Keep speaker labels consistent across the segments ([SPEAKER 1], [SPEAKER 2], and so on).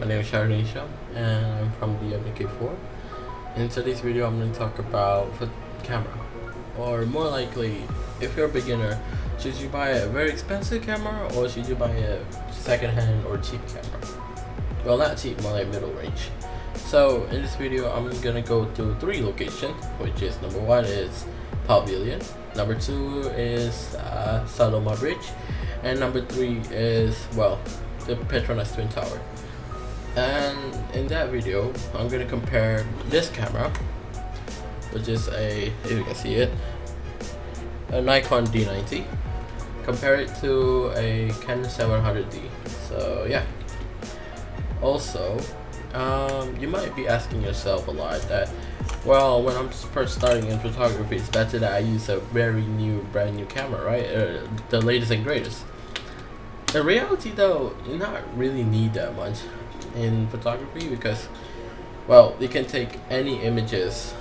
[SPEAKER 1] My name is Sharisha and I'm from the MK4. In today's video I'm going to talk about camera, or more likely, if you're a beginner, should you buy a very expensive camera or should you buy a second-hand or cheap camera? Well, not cheap, more like middle range. So in this video I'm going to go to 3 locations, which is number 1 is Pavilion, number 2 is Saloma Bridge, and number 3 is, well, the Petronas Twin Tower. And in that video I'm going to compare this camera, which is if you can see it, a Nikon D90, compare it to a Canon 700D. So yeah. Also, you might be asking yourself a lot that, well, when I'm first starting in photography, it's better that I use a very brand new camera, right? The latest and greatest. In reality though, you not really need that much in photography because, well, you can take any images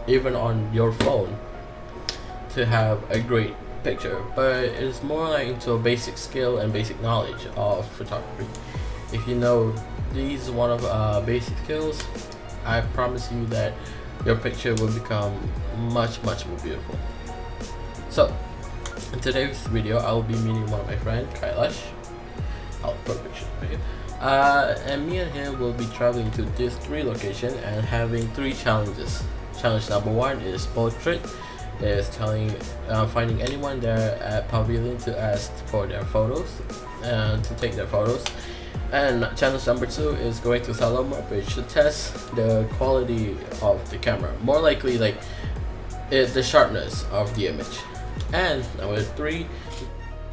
[SPEAKER 1] even on your phone to have a great picture, but it's more like into a basic skill and basic knowledge of photography. If you know these one of basic skills, I promise you that your picture will become much more beautiful. So in today's video I will be meeting one of my friends, Kailash. I'll put a picture for you. And me and him will be traveling to these 3 locations and having 3 challenges. Challenge number 1 is portrait, is finding anyone there at Pavilion to ask for their photos and to take their photos. And challenge number 2 is going to Saloma Bridge to test the quality of the camera, more likely like the sharpness of the image. And number 3,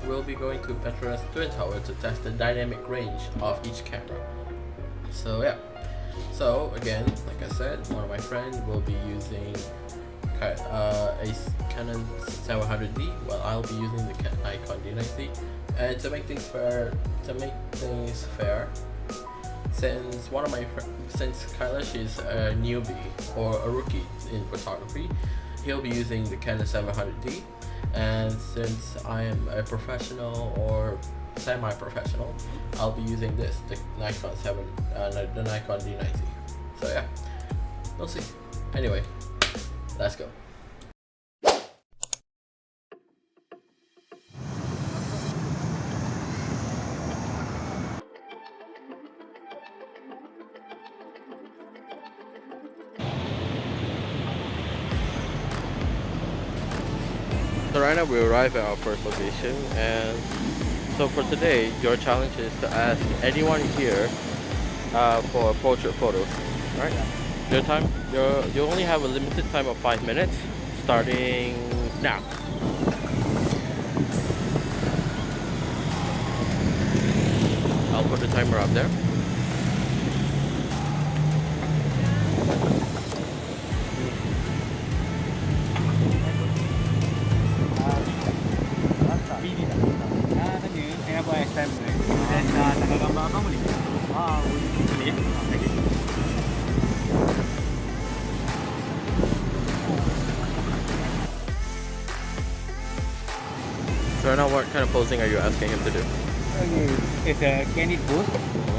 [SPEAKER 1] we'll be going to Petronas Twin Tower to test the dynamic range of each camera. So yeah. So again, like I said, one of my friends will be using a Canon 700D, while I'll be using the Nikon D90. And to make things fair, since Kailash is a newbie or a rookie in photography, he'll be using the Canon 700D. And since I am a professional or semi-professional, I'll be using the Nikon D90. So yeah, we'll see. Anyway, let's go. So right now we arrived at our first location, and so for today your challenge is to ask anyone here for portrait photos, right? Your time, you only have a limited time of 5 minutes starting now. I'll put the timer up there. So now what kind of posing are you asking him to do?
[SPEAKER 2] It's a candid pose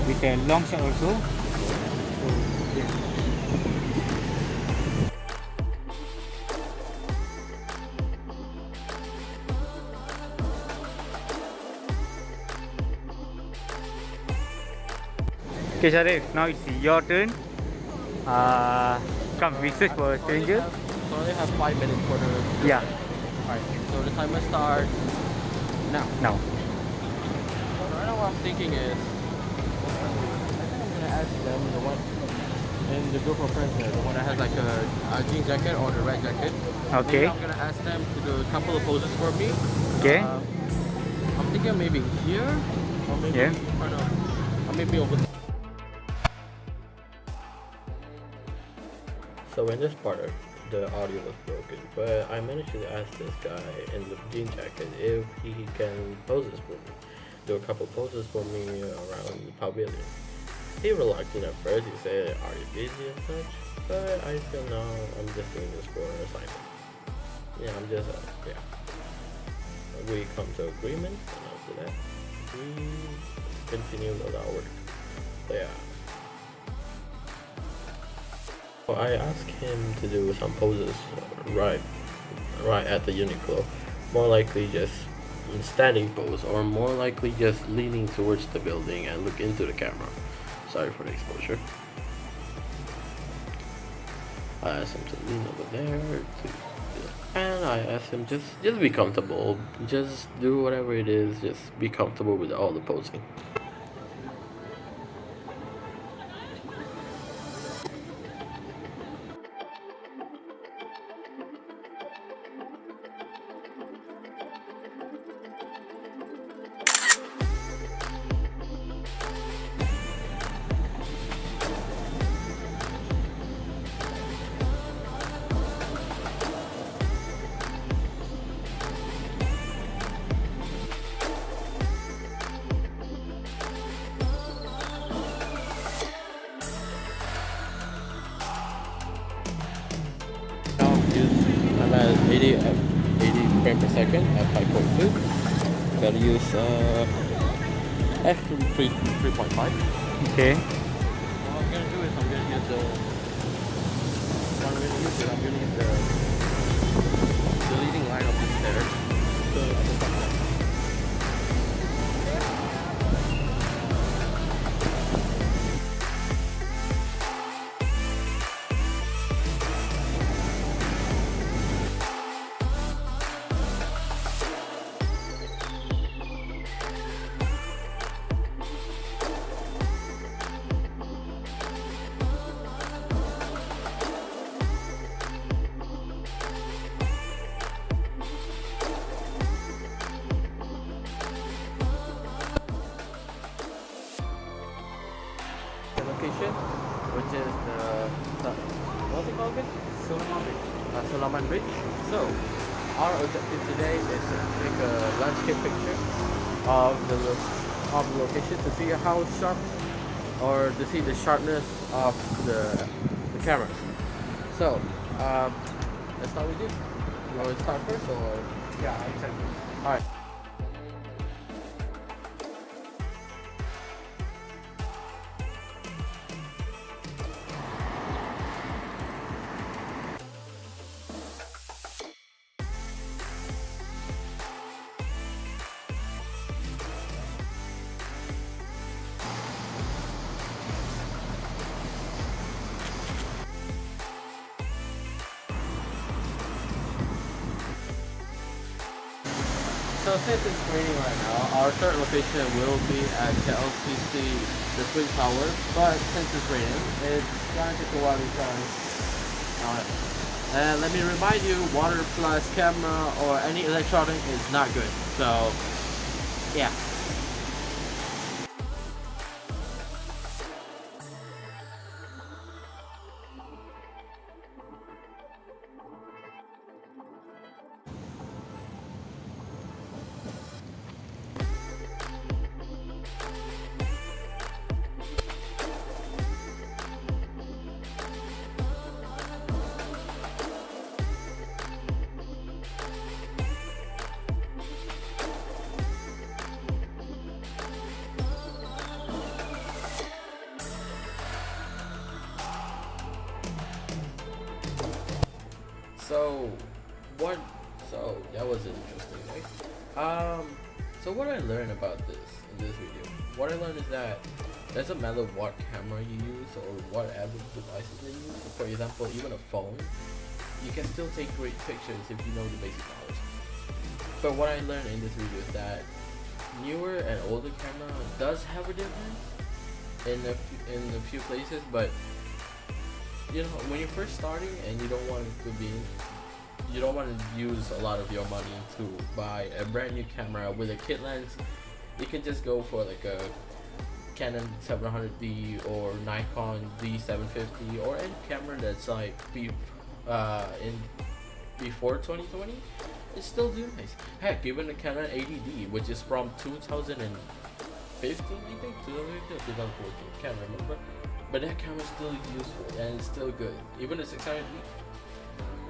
[SPEAKER 2] with a long shot also. Okay, Sharif, now it's your turn. Come, we search for a stranger.
[SPEAKER 1] So I only have 5 minutes for the...
[SPEAKER 2] Yeah.
[SPEAKER 1] Alright, so the timer starts now.
[SPEAKER 2] Now.
[SPEAKER 1] Right now what I'm thinking is, I'm gonna ask them, the one in the group of friends here, the one that has like a jean jacket or the red jacket.
[SPEAKER 2] Okay.
[SPEAKER 1] Maybe I'm gonna ask them to do a couple of poses for me.
[SPEAKER 2] Okay.
[SPEAKER 1] I'm thinking maybe here, or maybe in front of, or maybe over there. So in this part, the audio was broken, but I managed to ask this guy in the jean jacket if he can poses for me, do a couple poses for me around the pavilion. He reluctant at first. He said, "Are you busy and such?" But I feel no, I'm just doing this for an assignment. Yeah, I'm just yeah. We come to agreement, and after that, we continue with our work. So yeah, So I asked him to do some poses right at the Uniqlo. More likely just in standing pose, or more likely just leaning towards the building and look into the camera. Sorry for the exposure. I asked him to lean over there and I asked him just be comfortable. Just do whatever it is, just be comfortable with all the posing. I'm at 80 frames per second at 5.2. Gotta use f3.5.
[SPEAKER 2] Okay.
[SPEAKER 1] What I'm gonna do is I'm gonna use the leading line of this there. So at the top left. Location, which is what's it called again? Sulaman Bridge. So, our objective today is to take a landscape picture of the location to see how sharp, or to see the sharpness of the camera. So, let's start with you. You want to start first, or?
[SPEAKER 2] Yeah, exactly.
[SPEAKER 1] All right. So since it's raining right now, our third location will be at the LCC, the Twin Tower. But since it's raining, it's gonna take a while to dry. And let me remind you, water plus camera or any electronic is not good. So, yeah. So that was interesting, right? So what I learned about this in this video, what I learned is that it doesn't matter what camera you use or whatever devices you use. For example, even a phone, you can still take great pictures if you know the basic knowledge. But what I learned in this video is that newer and older camera does have a difference in a few places, but you know, when you're first starting and you don't want to use a lot of your money to buy a brand new camera with a kit lens, you can just go for like a Canon 700D or Nikon D750 or any camera that's like before 2020. It still do nice. Heck, even the Canon 80D, which is from 2015, I think, 2015, 2014, can't remember. But that camera is still useful and it's still good. Even the 600D.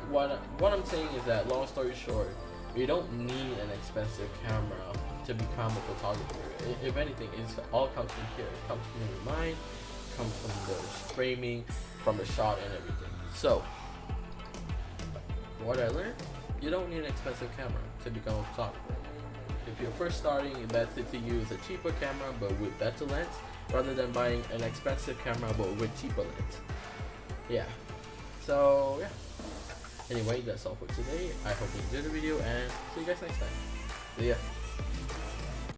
[SPEAKER 1] What I'm saying is that, long story short, you don't need an expensive camera to become a photographer. If anything, it all comes from here. It comes from your mind, comes from the framing, from the shot and everything. So, what I learned, you don't need an expensive camera to become a photographer. If you're first starting, it's better to use a cheaper camera but with better lens rather than buying an expensive camera but with cheaper lens. Yeah. So yeah. Anyway, that's all for today. I hope you enjoyed the video and see you guys next time. See ya.